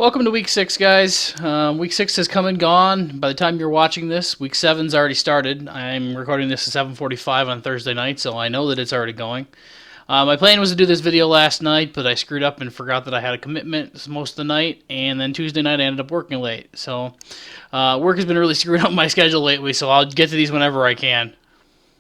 Welcome to Week 6, guys. Week 6 has come and gone. By the time you're watching this, Week 7's already started. I'm recording this at 7:45 on Thursday night, so I know that it's already going. My plan was to do this video last night, but I screwed up and forgot that I had a commitment most of the night, and then Tuesday night I ended up working late. So work has been really screwing up my schedule lately, so I'll get to these whenever I can.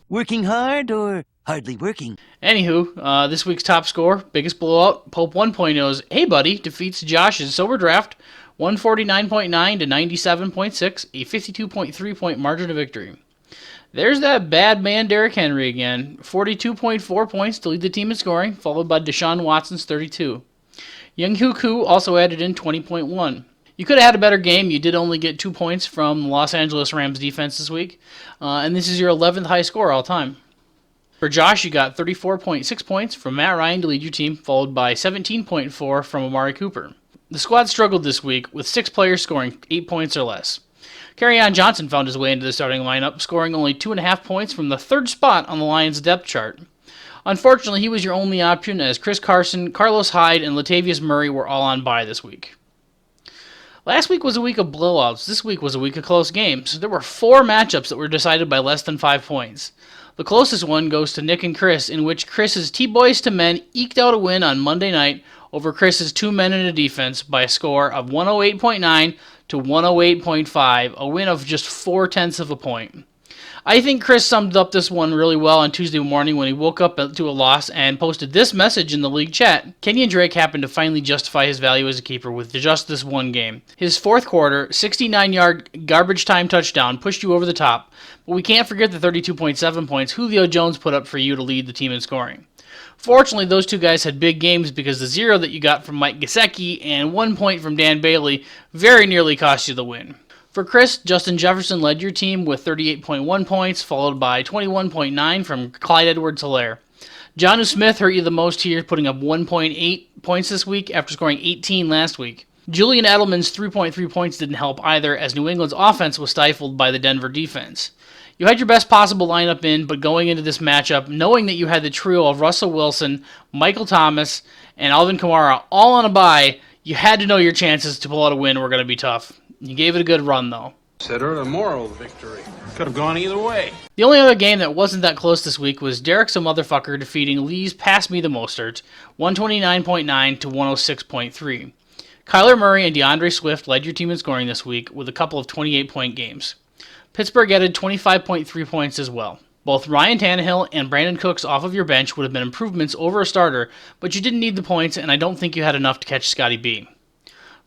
Working hard or hardly working? Anywho, this week's top score, biggest blowout, Pope 1.0's Hey Buddy defeats Josh's Sober Draft 149.9 to 97.6, a 52.3 point margin of victory. There's that bad man Derrick Henry again, 42.4 points to lead the team in scoring, followed by Deshaun Watson's 32. Young Koo also added in 20.1. You could have had a better game. You did only get 2 points from the Los Angeles Rams defense this week, and this is your 11th high score all time. For Josh, you got 34.6 points from Matt Ryan to lead your team, followed by 17.4 from Amari Cooper. The squad struggled this week, with 6 players scoring 8 points or less. Kerryon Johnson found his way into the starting lineup, scoring only 2.5 points from the 3rd spot on the Lions' depth chart. Unfortunately, he was your only option, as Chris Carson, Carlos Hyde, and Latavius Murray were all on bye this week. Last week was a week of blowouts. This week was a week of close games. There were 4 matchups that were decided by less than 5 points. The closest one goes to Nick and Chris, in which Chris's T-Boys to Men eked out a win on Monday night over Chris's 2 men in a defense by a score of 108.9 to 108.5, a win of just 0.4 of a point. I think Chris summed up this one really well on Tuesday morning when he woke up to a loss and posted this message in the league chat. Kenyon Drake happened to finally justify his value as a keeper with just this one game. His 4th quarter, 69-yard garbage time touchdown pushed you over the top, but we can't forget the 32.7 points Julio Jones put up for you to lead the team in scoring. Fortunately, those 2 guys had big games because the 0 that you got from Mike Gesicki and 1 point from Dan Bailey very nearly cost you the win. For Chris, Justin Jefferson led your team with 38.1 points, followed by 21.9 from Clyde Edwards-Helaire. Jonnu Smith hurt you the most here, putting up 1.8 points this week after scoring 18 last week. Julian Edelman's 3.3 points didn't help either, as New England's offense was stifled by the Denver defense. You had your best possible lineup in, but going into this matchup, knowing that you had the trio of Russell Wilson, Michael Thomas, and Alvin Kamara all on a bye, you had to know your chances to pull out a win were going to be tough. You gave it a good run, though. Consider it a moral victory. Could have gone either way. The only other game that wasn't that close this week was Derek Some Motherfucker defeating Lee's Pass Me the Mostert, 129.9 to 106.3. Kyler Murray and DeAndre Swift led your team in scoring this week with a couple of 28-point games. Pittsburgh added 25.3 points as well. Both Ryan Tannehill and Brandon Cooks off of your bench would have been improvements over a starter, but you didn't need the points, and I don't think you had enough to catch Scotty B.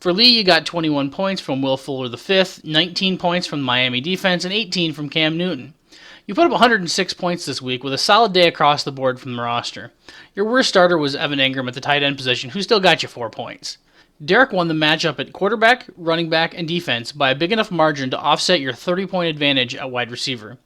For Lee, you got 21 points from Will Fuller V, 19 points from the Miami defense, and 18 from Cam Newton. You put up 106 points this week with a solid day across the board from the roster. Your worst starter was Evan Engram at the tight end position, who still got you 4 points. Derek won the matchup at quarterback, running back, and defense by a big enough margin to offset your 30-point advantage at wide receiver.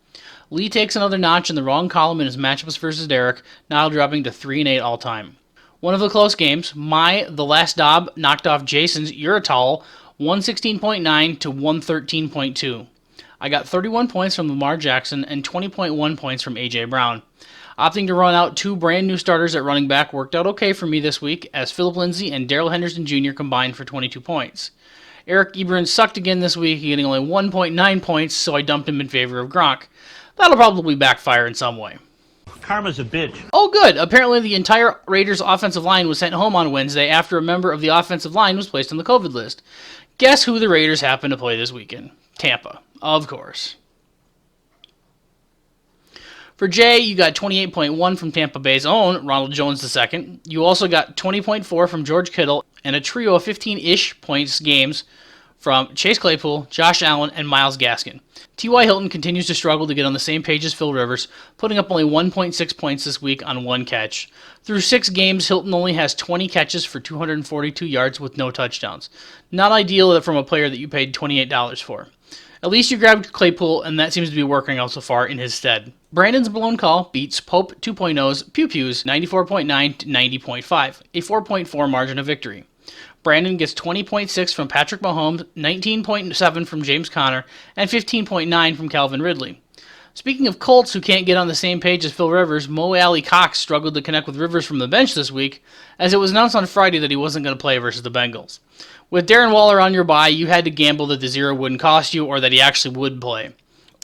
Lee takes another notch in the wrong column in his matchups versus Derek, now dropping to 3-8 all-time. One of the close games, The Last Dob knocked off Jason's Uratol 116.9 to 113.2. I got 31 points from Lamar Jackson and 20.1 points from A.J. Brown. Opting to run out 2 brand new starters at running back worked out okay for me this week, as Philip Lindsay and Darrell Henderson Jr. combined for 22 points. Eric Ebron sucked again this week, getting only 1.9 points, so I dumped him in favor of Gronk. That'll probably backfire in some way. Karma's a bitch. Oh, good. Apparently the entire Raiders offensive line was sent home on Wednesday after a member of the offensive line was placed on the COVID list. Guess who the Raiders happen to play this weekend? Tampa. Of course. For Jay, you got 28.1 from Tampa Bay's own Ronald Jones II. You also got 20.4 from George Kittle and a trio of 15-ish points games from Chase Claypool, Josh Allen, and Myles Gaskin. T.Y. Hilton continues to struggle to get on the same page as Phil Rivers, putting up only 1.6 points this week on 1 catch. Through 6 games, Hilton only has 20 catches for 242 yards with no touchdowns. Not ideal from a player that you paid $28 for. At least you grabbed Claypool, and that seems to be working out so far in his stead. Brandon's blown call beats Pope 2.0's Pew Pew's 94.9 to 90.5, a 4.4 margin of victory. Brandon gets 20.6 from Patrick Mahomes, 19.7 from James Conner, and 15.9 from Calvin Ridley. Speaking of Colts who can't get on the same page as Phil Rivers, Mo Alley Cox struggled to connect with Rivers from the bench this week, as it was announced on Friday that he wasn't going to play versus the Bengals. With Darren Waller on your bye, you had to gamble that the zero wouldn't cost you or that he actually would play.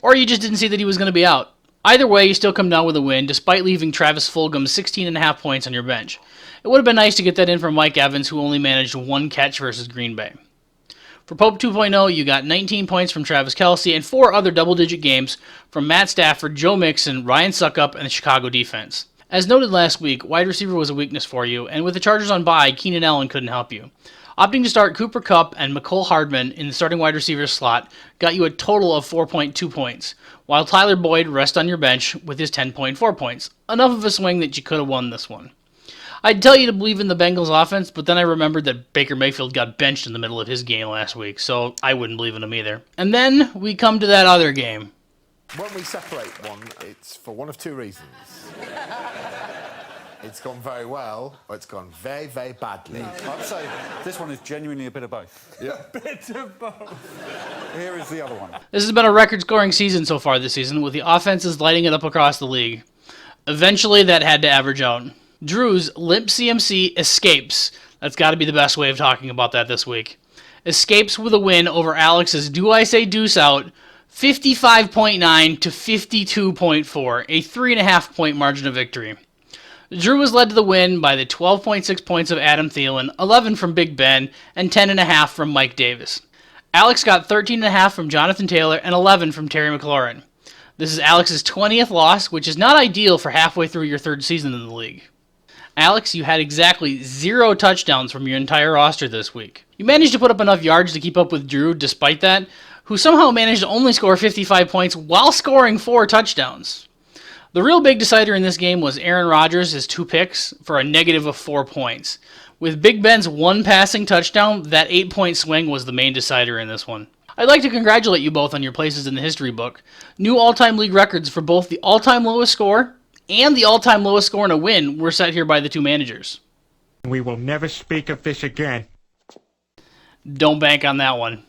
Or you just didn't see that he was going to be out. Either way, you still come down with a win, despite leaving Travis Fulgham 16.5 points on your bench. It would have been nice to get that in from Mike Evans, who only managed one catch versus Green Bay. For Pope 2.0, you got 19 points from Travis Kelce and 4 other double-digit games from Matt Stafford, Joe Mixon, Ryan Suckup, and the Chicago defense. As noted last week, wide receiver was a weakness for you, and with the Chargers on bye, Keenan Allen couldn't help you. Opting to start Cooper Kupp and McCole Hardman in the starting wide receiver slot got you a total of 4.2 points, while Tyler Boyd rests on your bench with his 10.4 points. Enough of a swing that you could have won this one. I'd tell you to believe in the Bengals offense, but then I remembered that Baker Mayfield got benched in the middle of his game last week, so I wouldn't believe in him either. And then we come to that other game. When we separate one, it's for one of two reasons. It's gone very well, or it's gone very, very badly. I'd say this one is genuinely a bit of both. Yeah. Bit of both. Here is the other one. This has been a record-scoring season so far this season, with the offenses lighting it up across the league. Eventually, that had to average out. Drew's Limp CMC escapes. That's got to be the best way of talking about that this week. Escapes with a win over Alex's Do I Say Deuce Out, 55.9 to 52.4, a 3.5 point margin of victory. Drew was led to the win by the 12.6 points of Adam Thielen, 11 from Big Ben, and 10.5 from Mike Davis. Alex got 13.5 from Jonathan Taylor and 11 from Terry McLaurin. This is Alex's 20th loss, which is not ideal for halfway through your third season in the league. Alex, you had exactly 0 touchdowns from your entire roster this week. You managed to put up enough yards to keep up with Drew despite that, who somehow managed to only score 55 points while scoring 4 touchdowns. The real big decider in this game was Aaron Rodgers' his 2 picks for a negative of 4 points. With Big Ben's 1 passing touchdown, that 8-point swing was the main decider in this one. I'd like to congratulate you both on your places in the history book. New all-time league records for both the all-time lowest score and the all-time lowest score in a win were set here by the 2 managers. We will never speak of this again. Don't bank on that one.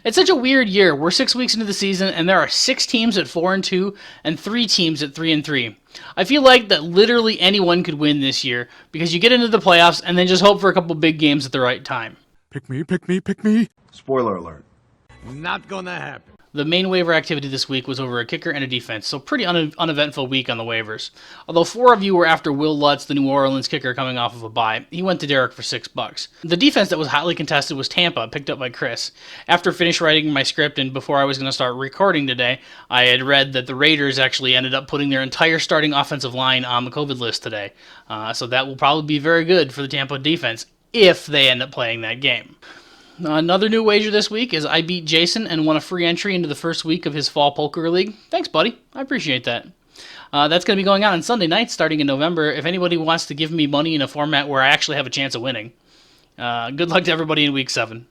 It's such a weird year. We're 6 weeks into the season, and there are 6 teams at 4-2 and 3 teams at 3-3. I feel like that literally anyone could win this year because you get into the playoffs and then just hope for a couple big games at the right time. Pick me, pick me, pick me. Spoiler alert. Not gonna happen. The main waiver activity this week was over a kicker and a defense, so pretty uneventful week on the waivers. Although 4 of you were after Will Lutz, the New Orleans kicker coming off of a bye. He went to Derek for $6. The defense that was hotly contested was Tampa, picked up by Chris. After finished writing my script and before I was going to start recording today, I had read that the Raiders actually ended up putting their entire starting offensive line on the COVID list today. So that will probably be very good for the Tampa defense if they end up playing that game. Another new wager this week is I beat Jason and won a free entry into the first week of his fall poker league. Thanks, buddy. I appreciate that. That's going to be going on Sunday night starting in November. If anybody wants to give me money in a format where I actually have a chance of winning. Good luck to everybody in week 7.